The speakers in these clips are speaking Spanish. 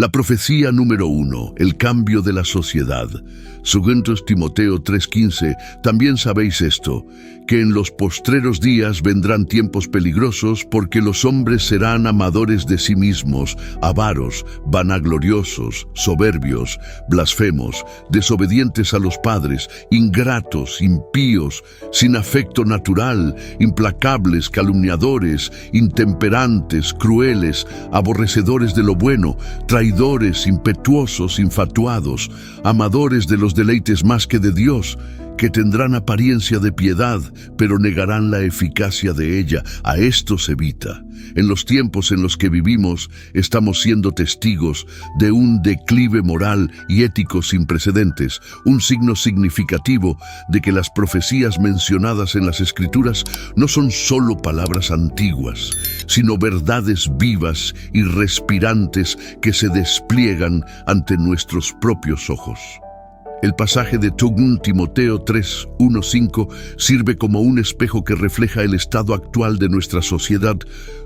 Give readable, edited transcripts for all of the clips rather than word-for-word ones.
La profecía número 1, el cambio de la sociedad. Según Timoteo 3:15, también sabéis esto, que en los postreros días vendrán tiempos peligrosos, porque los hombres serán amadores de sí mismos, avaros, vanagloriosos, soberbios, blasfemos, desobedientes a los padres, ingratos, impíos, sin afecto natural, implacables, calumniadores, intemperantes, crueles, aborrecedores de lo bueno, traidores, impetuosos, infatuados, amadores de los deleites más que de Dios, que tendrán apariencia de piedad, pero negarán la eficacia de ella. A estos evita. En los tiempos en los que vivimos, estamos siendo testigos de un declive moral y ético sin precedentes, un signo significativo de que las profecías mencionadas en las Escrituras no son solo palabras antiguas, sino verdades vivas y respirantes que se despliegan ante nuestros propios ojos. El pasaje de 2 Timoteo 3:1-5 sirve como un espejo que refleja el estado actual de nuestra sociedad,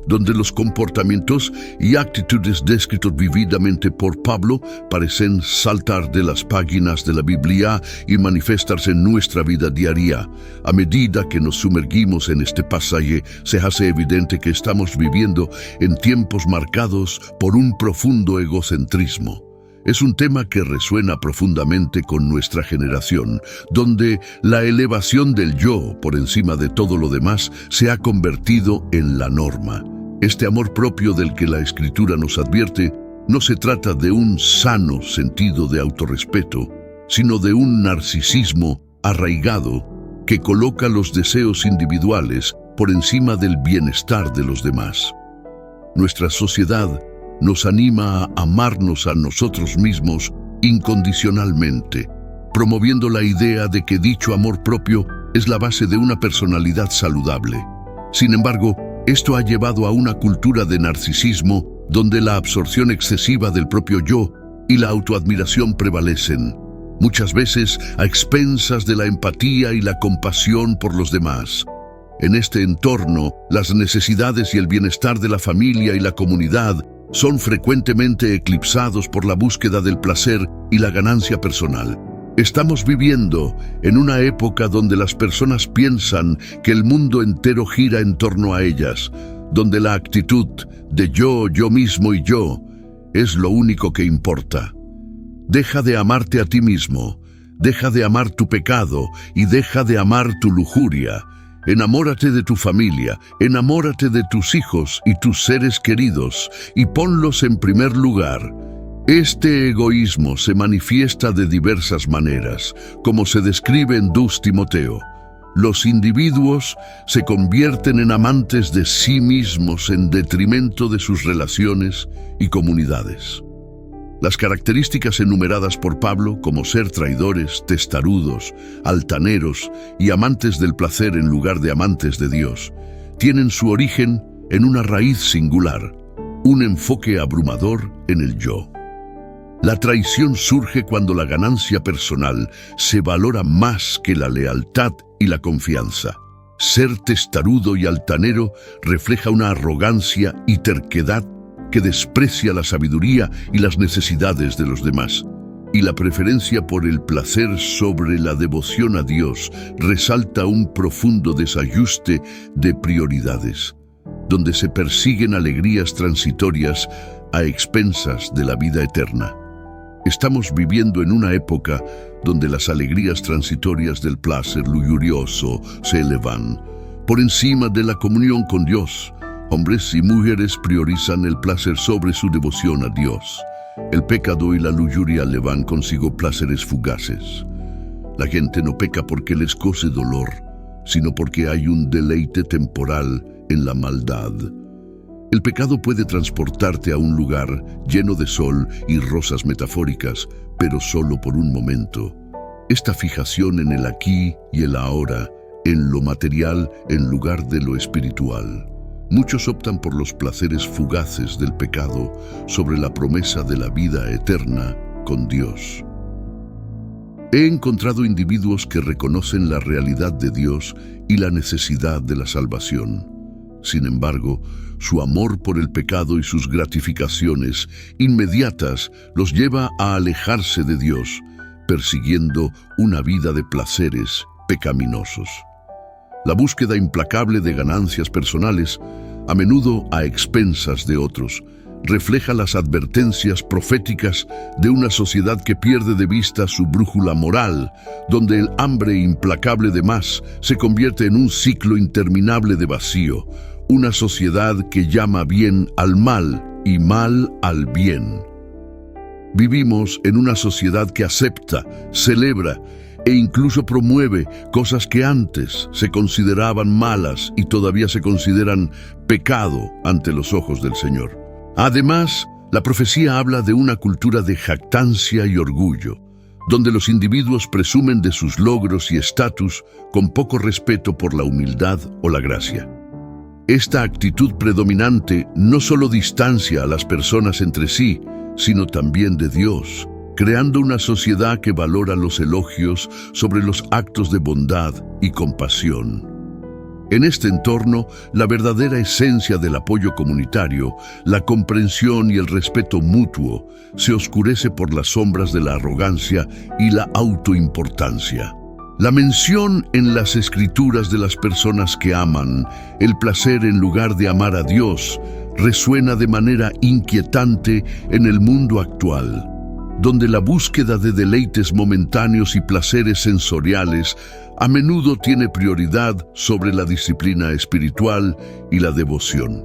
donde los comportamientos y actitudes descritos vividamente por Pablo parecen saltar de las páginas de la Biblia y manifestarse en nuestra vida diaria. A medida que nos sumergimos en este pasaje, se hace evidente que estamos viviendo en tiempos marcados por un profundo egocentrismo. Es un tema que resuena profundamente con nuestra generación, donde la elevación del yo por encima de todo lo demás se ha convertido en la norma. Este amor propio del que la Escritura nos advierte no se trata de un sano sentido de autorrespeto, sino de un narcisismo arraigado que coloca los deseos individuales por encima del bienestar de los demás. Nuestra sociedad nos anima a amarnos a nosotros mismos incondicionalmente, promoviendo la idea de que dicho amor propio es la base de una personalidad saludable. Sin embargo, esto ha llevado a una cultura de narcisismo donde la absorción excesiva del propio yo y la autoadmiración prevalecen, muchas veces a expensas de la empatía y la compasión por los demás. En este entorno, las necesidades y el bienestar de la familia y la comunidad son frecuentemente eclipsados por la búsqueda del placer y la ganancia personal. Estamos viviendo en una época donde las personas piensan que el mundo entero gira en torno a ellas, donde la actitud de yo mismo y yo es lo único que importa. Deja de amarte a ti mismo, deja de amar tu pecado y deja de amar tu lujuria. Enamórate de tu familia, enamórate de tus hijos y tus seres queridos y ponlos en primer lugar. Este egoísmo se manifiesta de diversas maneras, como se describe en 2 Timoteo. Los individuos se convierten en amantes de sí mismos en detrimento de sus relaciones y comunidades. Las características enumeradas por Pablo, como ser traidores, testarudos, altaneros y amantes del placer en lugar de amantes de Dios, tienen su origen en una raíz singular, un enfoque abrumador en el yo. La traición surge cuando la ganancia personal se valora más que la lealtad y la confianza. Ser testarudo y altanero refleja una arrogancia y terquedad que desprecia la sabiduría y las necesidades de los demás. Y la preferencia por el placer sobre la devoción a Dios resalta un profundo desajuste de prioridades, donde se persiguen alegrías transitorias a expensas de la vida eterna. Estamos viviendo en una época donde las alegrías transitorias del placer lujurioso se elevan por encima de la comunión con Dios. Hombres y mujeres priorizan el placer sobre su devoción a Dios. El pecado y la lujuria le van consigo placeres fugaces. La gente no peca porque les cause dolor, sino porque hay un deleite temporal en la maldad. El pecado puede transportarte a un lugar lleno de sol y rosas metafóricas, pero solo por un momento. Esta fijación en el aquí y el ahora, en lo material en lugar de lo espiritual. Muchos optan por los placeres fugaces del pecado sobre la promesa de la vida eterna con Dios. He encontrado individuos que reconocen la realidad de Dios y la necesidad de la salvación. Sin embargo, su amor por el pecado y sus gratificaciones inmediatas los lleva a alejarse de Dios, persiguiendo una vida de placeres pecaminosos. La búsqueda implacable de ganancias personales, a menudo a expensas de otros, refleja las advertencias proféticas de una sociedad que pierde de vista su brújula moral, donde el hambre implacable de más se convierte en un ciclo interminable de vacío, una sociedad que llama bien al mal y mal al bien. Vivimos en una sociedad que acepta, celebra e incluso promueve cosas que antes se consideraban malas y todavía se consideran pecado ante los ojos del Señor. Además, la profecía habla de una cultura de jactancia y orgullo, donde los individuos presumen de sus logros y estatus con poco respeto por la humildad o la gracia. Esta actitud predominante no solo distancia a las personas entre sí, sino también de Dios, creando una sociedad que valora los elogios sobre los actos de bondad y compasión. En este entorno, la verdadera esencia del apoyo comunitario, la comprensión y el respeto mutuo, se oscurece por las sombras de la arrogancia y la autoimportancia. La mención en las Escrituras de las personas que aman el placer en lugar de amar a Dios resuena de manera inquietante en el mundo actual, donde la búsqueda de deleites momentáneos y placeres sensoriales a menudo tiene prioridad sobre la disciplina espiritual y la devoción.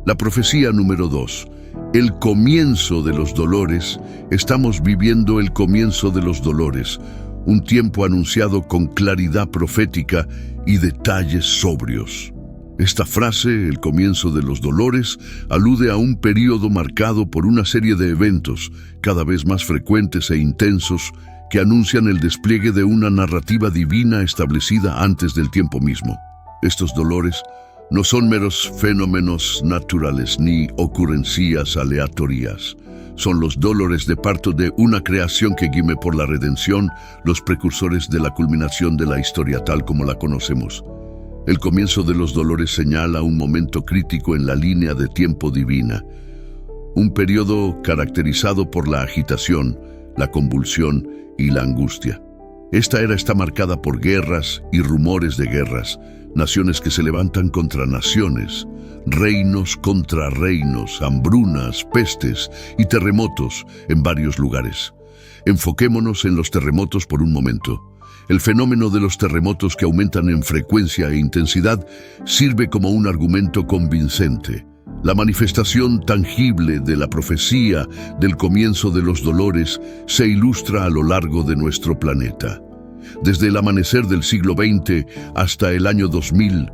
La profecía número 2. El comienzo de los dolores. Estamos viviendo el comienzo de los dolores, un tiempo anunciado con claridad profética y detalles sobrios. Esta frase, el comienzo de los dolores, alude a un período marcado por una serie de eventos cada vez más frecuentes e intensos que anuncian el despliegue de una narrativa divina establecida antes del tiempo mismo. Estos dolores no son meros fenómenos naturales ni ocurrencias aleatorias. Son los dolores de parto de una creación que gime por la redención, los precursores de la culminación de la historia tal como la conocemos. El comienzo de los dolores señala un momento crítico en la línea de tiempo divina, un periodo caracterizado por la agitación, la convulsión y la angustia. Esta era está marcada por guerras y rumores de guerras, naciones que se levantan contra naciones, reinos contra reinos, hambrunas, pestes y terremotos en varios lugares. Enfoquémonos en los terremotos por un momento. El fenómeno de los terremotos que aumentan en frecuencia e intensidad sirve como un argumento convincente. La manifestación tangible de la profecía del comienzo de los dolores se ilustra a lo largo de nuestro planeta. Desde el amanecer del siglo XX hasta el año 2000,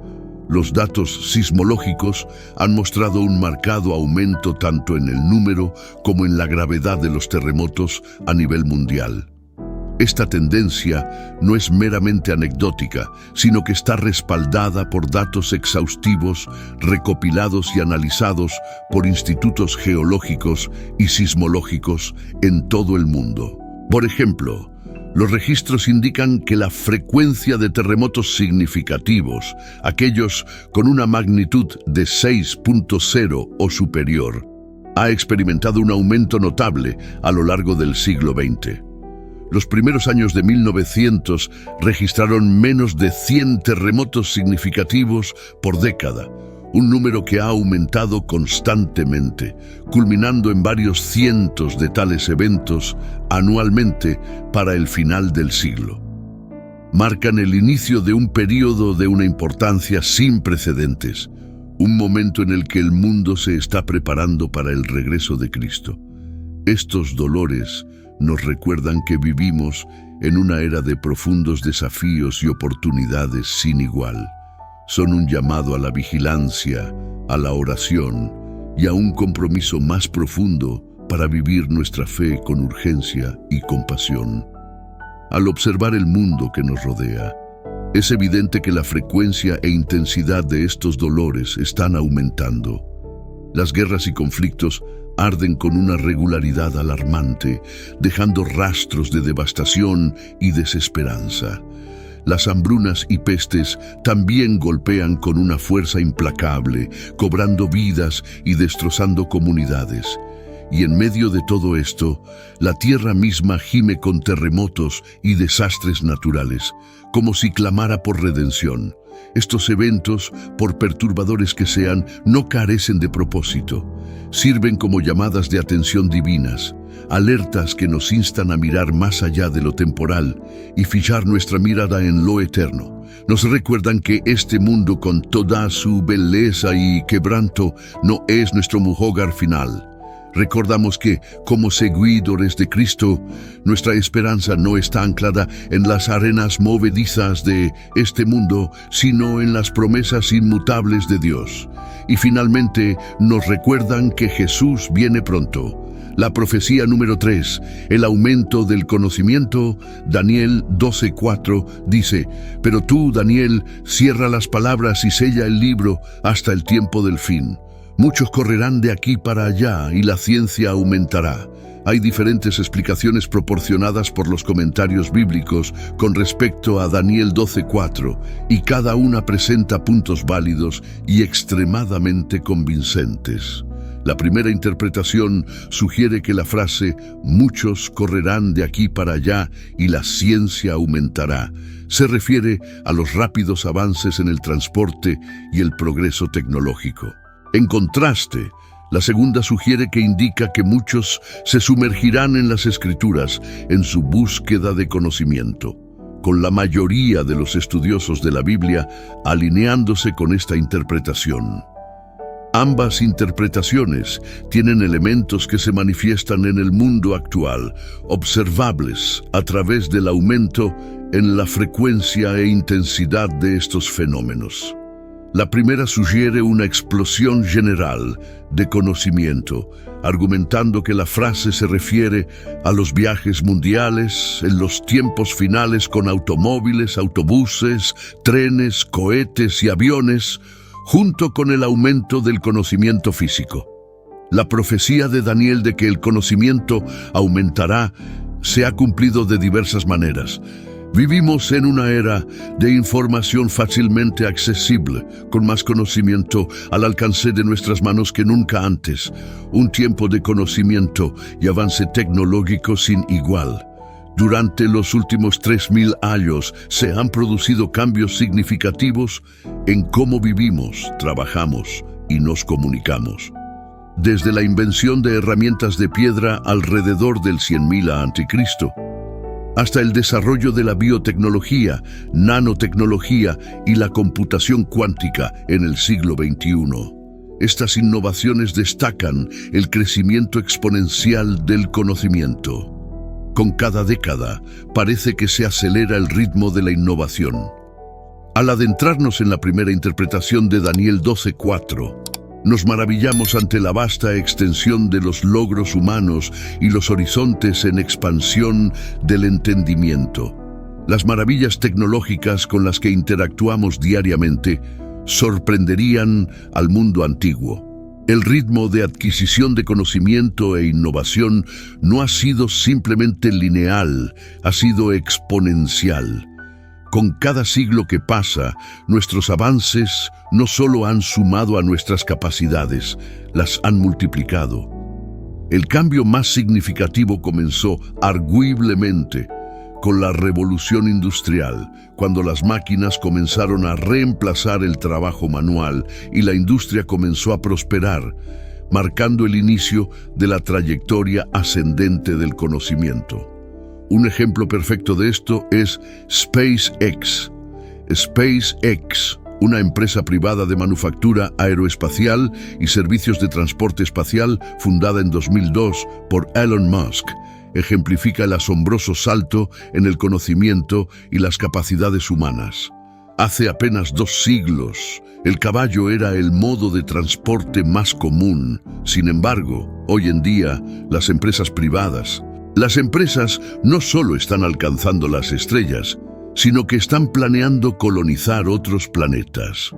los datos sismológicos han mostrado un marcado aumento tanto en el número como en la gravedad de los terremotos a nivel mundial. Esta tendencia no es meramente anecdótica, sino que está respaldada por datos exhaustivos recopilados y analizados por institutos geológicos y sismológicos en todo el mundo. Por ejemplo, los registros indican que la frecuencia de terremotos significativos, aquellos con una magnitud de 6.0 o superior, ha experimentado un aumento notable a lo largo del siglo XX. Los primeros años de 1900 registraron menos de 100 terremotos significativos por década, un número que ha aumentado constantemente, culminando en varios cientos de tales eventos anualmente para el final del siglo. Marcan el inicio de un período de una importancia sin precedentes, un momento en el que el mundo se está preparando para el regreso de Cristo. Estos dolores nos recuerdan que vivimos en una era de profundos desafíos y oportunidades sin igual. Son un llamado a la vigilancia, a la oración y a un compromiso más profundo para vivir nuestra fe con urgencia y compasión. Al observar el mundo que nos rodea, es evidente que la frecuencia e intensidad de estos dolores están aumentando. Las guerras y conflictos arden con una regularidad alarmante, dejando rastros de devastación y desesperanza. las hambrunas y pestes también golpean con una fuerza implacable, cobrando vidas y destrozando comunidades. Y en medio de todo esto, la tierra misma gime con terremotos y desastres naturales, como si clamara por redención. Estos eventos, por perturbadores que sean, no carecen de propósito. Sirven como llamadas de atención divinas, alertas que nos instan a mirar más allá de lo temporal y fijar nuestra mirada en lo eterno. Nos recuerdan que este mundo, con toda su belleza y quebranto, no es nuestro hogar final. Recordamos que, como seguidores de Cristo, nuestra esperanza no está anclada en las arenas movedizas de este mundo, sino en las promesas inmutables de Dios. Y finalmente, nos recuerdan que Jesús viene pronto. La profecía número 3, el aumento del conocimiento, Daniel 12:4, dice: «Pero tú, Daniel, cierra las palabras y sella el libro hasta el tiempo del fin. Muchos correrán de aquí para allá y la ciencia aumentará». Hay diferentes explicaciones proporcionadas por los comentarios bíblicos con respecto a Daniel 12:4, y cada una presenta puntos válidos y extremadamente convincentes. La primera interpretación sugiere que la frase «muchos correrán de aquí para allá y la ciencia aumentará» se refiere a los rápidos avances en el transporte y el progreso tecnológico. En contraste, la segunda sugiere que indica que muchos se sumergirán en las Escrituras en su búsqueda de conocimiento, con la mayoría de los estudiosos de la Biblia alineándose con esta interpretación. Ambas interpretaciones tienen elementos que se manifiestan en el mundo actual, observables a través del aumento en la frecuencia e intensidad de estos fenómenos. La primera sugiere una explosión general de conocimiento, argumentando que la frase se refiere a los viajes mundiales en los tiempos finales con automóviles, autobuses, trenes, cohetes y aviones, junto con el aumento del conocimiento físico. La profecía de Daniel de que el conocimiento aumentará se ha cumplido de diversas maneras. Vivimos en una era de información fácilmente accesible, con más conocimiento al alcance de nuestras manos que nunca antes. Un tiempo de conocimiento y avance tecnológico sin igual. Durante los últimos 3000 años se han producido cambios significativos en cómo vivimos, trabajamos y nos comunicamos. Desde la invención de herramientas de piedra alrededor del 100.000 a.C., hasta el desarrollo de la biotecnología, nanotecnología y la computación cuántica en el siglo XXI. Estas innovaciones destacan el crecimiento exponencial del conocimiento. Con cada década, parece que se acelera el ritmo de la innovación. Al adentrarnos en la primera interpretación de Daniel 12:4, nos maravillamos ante la vasta extensión de los logros humanos y los horizontes en expansión del entendimiento. Las maravillas tecnológicas con las que interactuamos diariamente sorprenderían al mundo antiguo. El ritmo de adquisición de conocimiento e innovación no ha sido simplemente lineal, ha sido exponencial. Con cada siglo que pasa, nuestros avances no solo han sumado a nuestras capacidades, las han multiplicado. El cambio más significativo comenzó arguiblemente con la revolución industrial, cuando las máquinas comenzaron a reemplazar el trabajo manual y la industria comenzó a prosperar, marcando el inicio de la trayectoria ascendente del conocimiento. Un ejemplo perfecto de esto es SpaceX. SpaceX, una empresa privada de manufactura aeroespacial y servicios de transporte espacial fundada en 2002 por Elon Musk, ejemplifica el asombroso salto en el conocimiento y las capacidades humanas. Hace apenas 2 siglos, el caballo era el modo de transporte más común. Sin embargo, hoy en día, las empresas no solo están alcanzando las estrellas, sino que están planeando colonizar otros planetas.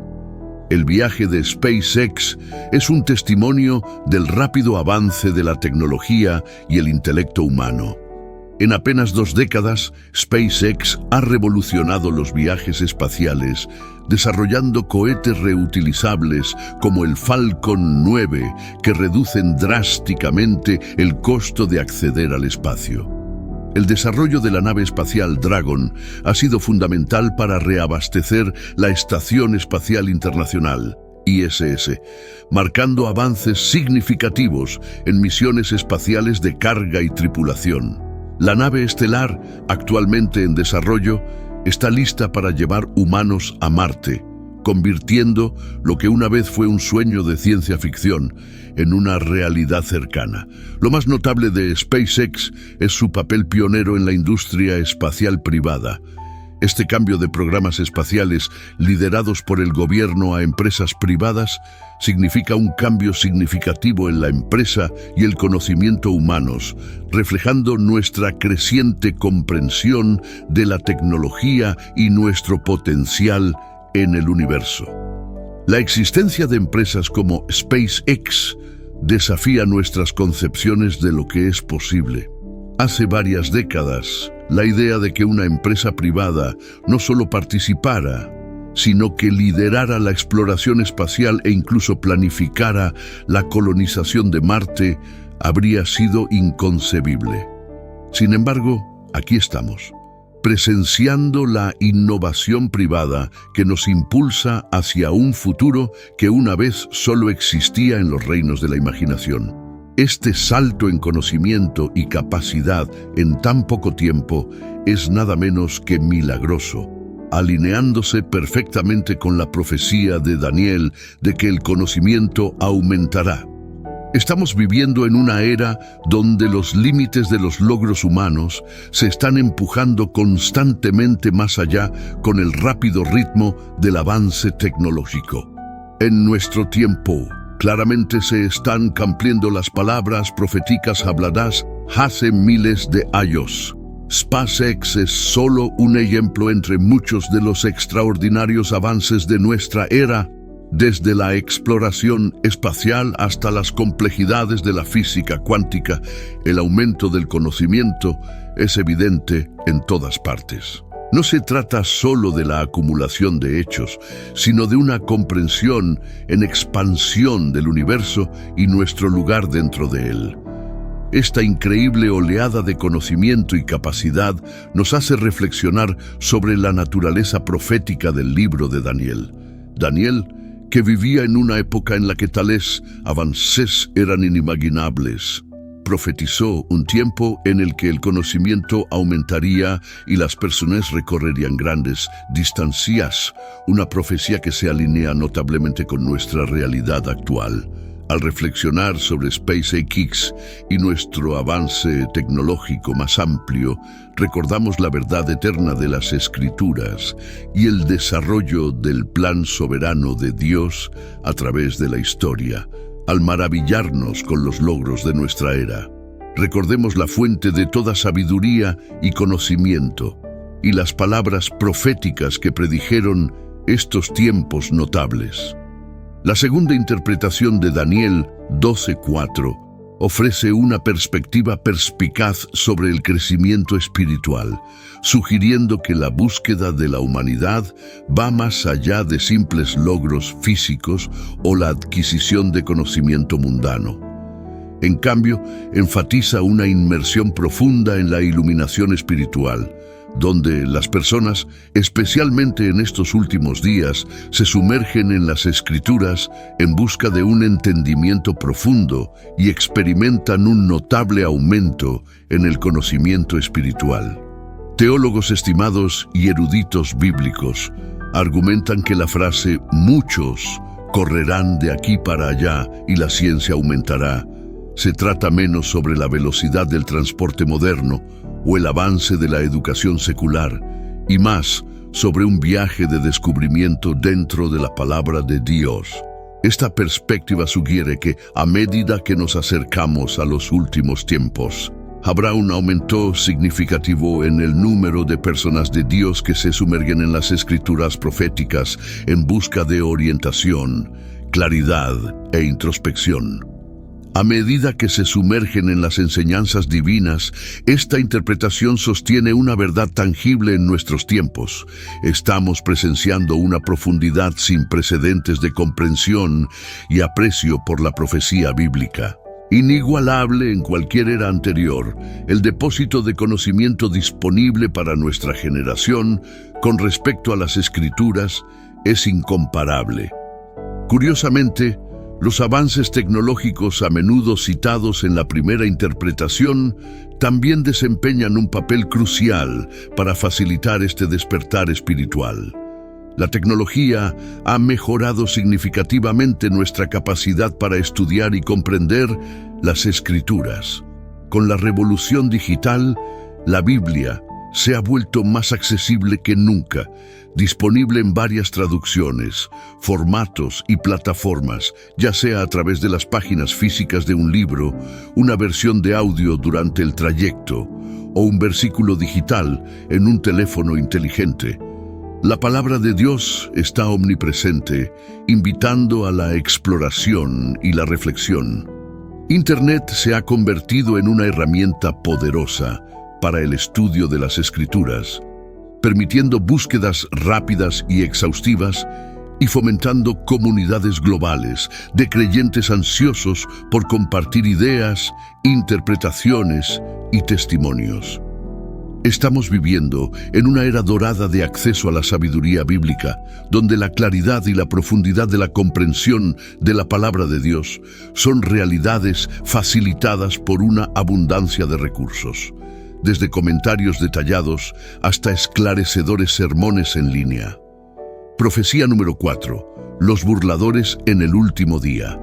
El viaje de SpaceX es un testimonio del rápido avance de la tecnología y el intelecto humano. En apenas 2 décadas, SpaceX ha revolucionado los viajes espaciales, desarrollando cohetes reutilizables como el Falcon 9, que reducen drásticamente el costo de acceder al espacio. El desarrollo de la nave espacial Dragon ha sido fundamental para reabastecer la Estación Espacial Internacional, ISS, marcando avances significativos en misiones espaciales de carga y tripulación. La nave estelar, actualmente en desarrollo, está lista para llevar humanos a Marte, convirtiendo lo que una vez fue un sueño de ciencia ficción en una realidad cercana. Lo más notable de SpaceX es su papel pionero en la industria espacial privada. Este cambio de programas espaciales liderados por el gobierno a empresas privadas significa un cambio significativo en la empresa y el conocimiento humanos, reflejando nuestra creciente comprensión de la tecnología y nuestro potencial en el universo. La existencia de empresas como SpaceX desafía nuestras concepciones de lo que es posible. Hace varias décadas, la idea de que una empresa privada no solo participara, sino que liderara la exploración espacial e incluso planificara la colonización de Marte habría sido inconcebible. Sin embargo, aquí estamos, presenciando la innovación privada que nos impulsa hacia un futuro que una vez solo existía en los reinos de la imaginación. Este salto en conocimiento y capacidad en tan poco tiempo es nada menos que milagroso, alineándose perfectamente con la profecía de Daniel de que el conocimiento aumentará. Estamos viviendo en una era donde los límites de los logros humanos se están empujando constantemente más allá con el rápido ritmo del avance tecnológico. En nuestro tiempo, claramente se están cumpliendo las palabras proféticas habladas hace miles de años. SpaceX es solo un ejemplo entre muchos de los extraordinarios avances de nuestra era, desde la exploración espacial hasta las complejidades de la física cuántica. El aumento del conocimiento es evidente en todas partes. No se trata solo de la acumulación de hechos, sino de una comprensión en expansión del universo y nuestro lugar dentro de él. Esta increíble oleada de conocimiento y capacidad nos hace reflexionar sobre la naturaleza profética del libro de Daniel. Daniel, que vivía en una época en la que tales avances eran inimaginables, profetizó un tiempo en el que el conocimiento aumentaría y las personas recorrerían grandes distancias, una profecía que se alinea notablemente con nuestra realidad actual. Al reflexionar sobre SpaceX y nuestro avance tecnológico más amplio, recordamos la verdad eterna de las Escrituras y el desarrollo del plan soberano de Dios a través de la historia. Al maravillarnos con los logros de nuestra era, recordemos la fuente de toda sabiduría y conocimiento y las palabras proféticas que predijeron estos tiempos notables. La segunda interpretación de Daniel 12:4 ofrece una perspectiva perspicaz sobre el crecimiento espiritual, sugiriendo que la búsqueda de la humanidad va más allá de simples logros físicos o la adquisición de conocimiento mundano. En cambio, enfatiza una inmersión profunda en la iluminación espiritual, donde las personas, especialmente en estos últimos días, se sumergen en las Escrituras en busca de un entendimiento profundo y experimentan un notable aumento en el conocimiento espiritual. Teólogos estimados y eruditos bíblicos argumentan que la frase «muchos correrán de aquí para allá y la ciencia aumentará» se trata menos sobre la velocidad del transporte moderno o el avance de la educación secular, y más sobre un viaje de descubrimiento dentro de la palabra de Dios. Esta perspectiva sugiere que, a medida que nos acercamos a los últimos tiempos, habrá un aumento significativo en el número de personas de Dios que se sumerguen en las Escrituras proféticas en busca de orientación, claridad e introspección. A medida que se sumergen en las enseñanzas divinas, esta interpretación sostiene una verdad tangible en nuestros tiempos. Estamos presenciando una profundidad sin precedentes de comprensión y aprecio por la profecía bíblica. Inigualable en cualquier era anterior, el depósito de conocimiento disponible para nuestra generación con respecto a las Escrituras es incomparable. Curiosamente, los avances tecnológicos a menudo citados en la primera interpretación también desempeñan un papel crucial para facilitar este despertar espiritual. La tecnología ha mejorado significativamente nuestra capacidad para estudiar y comprender las Escrituras. Con la revolución digital, la Biblia se ha vuelto más accesible que nunca, disponible en varias traducciones, formatos y plataformas, ya sea a través de las páginas físicas de un libro, una versión de audio durante el trayecto o un versículo digital en un teléfono inteligente. La palabra de Dios está omnipresente, invitando a la exploración y la reflexión. Internet se ha convertido en una herramienta poderosa para el estudio de las Escrituras, permitiendo búsquedas rápidas y exhaustivas y fomentando comunidades globales de creyentes ansiosos por compartir ideas, interpretaciones y testimonios. Estamos viviendo en una era dorada de acceso a la sabiduría bíblica, donde la claridad y la profundidad de la comprensión de la palabra de Dios son realidades facilitadas por una abundancia de recursos, desde comentarios detallados hasta esclarecedores sermones en línea. Profecía número 4. Los burladores en el último día.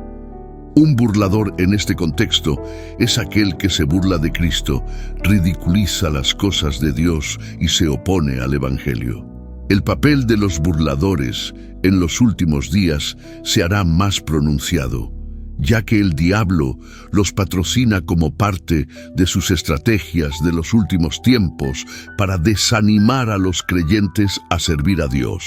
Un burlador en este contexto es aquel que se burla de Cristo, ridiculiza las cosas de Dios y se opone al Evangelio. El papel de los burladores en los últimos días se hará más pronunciado, ya que el diablo los patrocina como parte de sus estrategias de los últimos tiempos para desanimar a los creyentes a servir a Dios.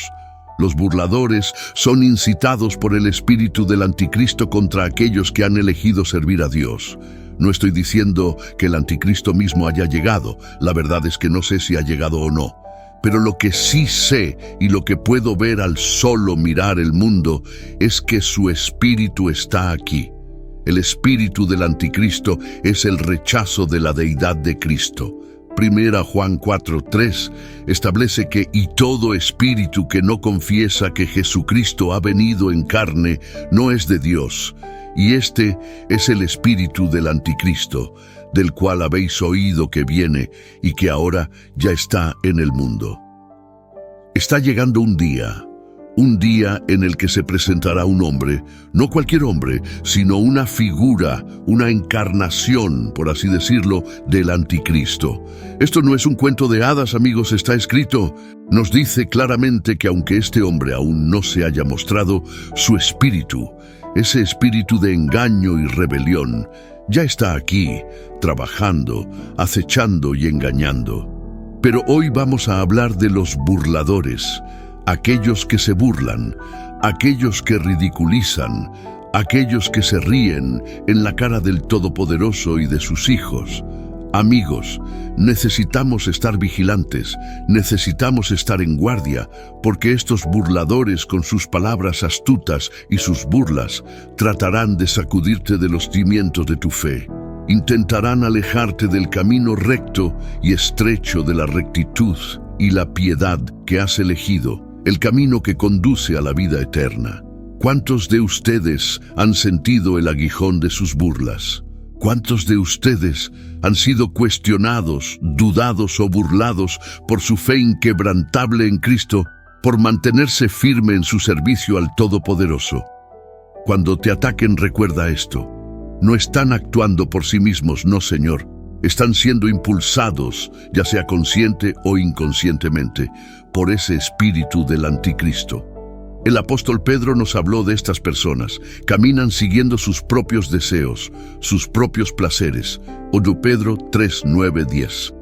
Los burladores son incitados por el espíritu del anticristo contra aquellos que han elegido servir a Dios. No estoy diciendo que el anticristo mismo haya llegado, la verdad es que no sé si ha llegado o no. Pero lo que sí sé y lo que puedo ver al solo mirar el mundo es que su espíritu está aquí. El espíritu del anticristo es el rechazo de la deidad de Cristo. Primera Juan 4:3 establece que y todo espíritu que no confiesa que Jesucristo ha venido en carne no es de Dios, y este es el espíritu del anticristo, del cual habéis oído que viene y que ahora ya está en el mundo. Está llegando un día en el que se presentará un hombre, no cualquier hombre, sino una figura, una encarnación, por así decirlo, del anticristo. Esto no es un cuento de hadas, amigos, está escrito. Nos dice claramente que aunque este hombre aún no se haya mostrado, su espíritu, ese espíritu de engaño y rebelión, ya está aquí, trabajando, acechando y engañando. Pero hoy vamos a hablar de los burladores, aquellos que se burlan, aquellos que ridiculizan, aquellos que se ríen en la cara del Todopoderoso y de sus hijos. Amigos, necesitamos estar vigilantes, necesitamos estar en guardia, porque estos burladores con sus palabras astutas y sus burlas tratarán de sacudirte de los cimientos de tu fe. Intentarán alejarte del camino recto y estrecho de la rectitud y la piedad que has elegido, el camino que conduce a la vida eterna. ¿Cuántos de ustedes han sentido el aguijón de sus burlas? ¿Cuántos de ustedes han sido cuestionados, dudados o burlados por su fe inquebrantable en Cristo, por mantenerse firme en su servicio al Todopoderoso? Cuando te ataquen, recuerda esto. No están actuando por sí mismos, no, Señor. Están siendo impulsados, ya sea consciente o inconscientemente, por ese espíritu del anticristo. El apóstol Pedro nos habló de estas personas. Caminan siguiendo sus propios deseos, sus propios placeres. 1 Pedro 3, 9, 10.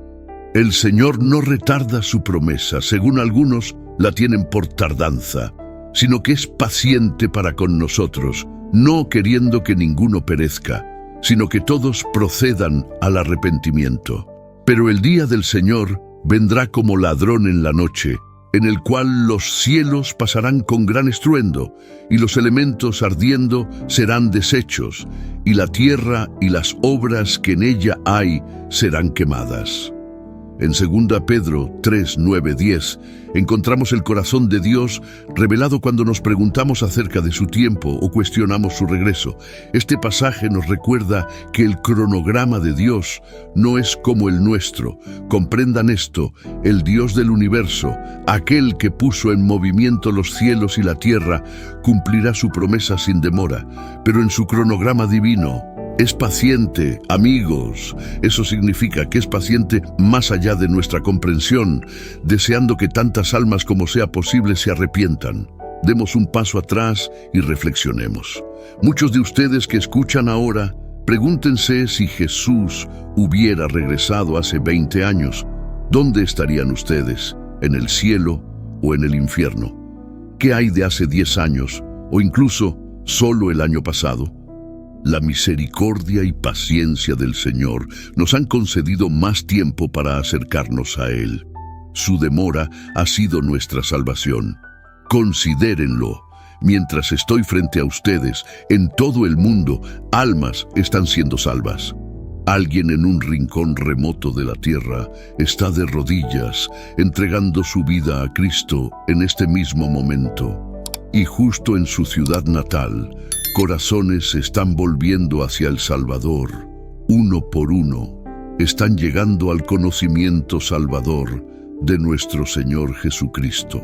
El Señor no retarda su promesa, según algunos la tienen por tardanza, sino que es paciente para con nosotros, no queriendo que ninguno perezca, sino que todos procedan al arrepentimiento. Pero el día del Señor vendrá como ladrón en la noche, en el cual los cielos pasarán con gran estruendo, y los elementos ardiendo serán deshechos, y la tierra y las obras que en ella hay serán quemadas. En 2 Pedro 3, 9, 10, encontramos el corazón de Dios revelado cuando nos preguntamos acerca de su tiempo o cuestionamos su regreso. Este pasaje nos recuerda que el cronograma de Dios no es como el nuestro. Comprendan esto: el Dios del universo, aquel que puso en movimiento los cielos y la tierra, cumplirá su promesa sin demora, pero en su cronograma divino es paciente, amigos. Eso significa que es paciente más allá de nuestra comprensión, deseando que tantas almas como sea posible se arrepientan. Demos un paso atrás y reflexionemos. Muchos de ustedes que escuchan ahora, pregúntense si Jesús hubiera regresado hace 20 años. ¿Dónde estarían ustedes? ¿En el cielo o en el infierno? ¿Qué hay de hace 10 años o incluso solo el año pasado? La misericordia y paciencia del Señor nos han concedido más tiempo para acercarnos a Él. Su demora ha sido nuestra salvación. Considérenlo. Mientras estoy frente a ustedes, en todo el mundo, almas están siendo salvas. Alguien en un rincón remoto de la tierra está de rodillas, entregando su vida a Cristo en este mismo momento. Y justo en su ciudad natal, corazones se están volviendo hacia el Salvador. Uno por uno, están llegando al conocimiento salvador de nuestro Señor Jesucristo.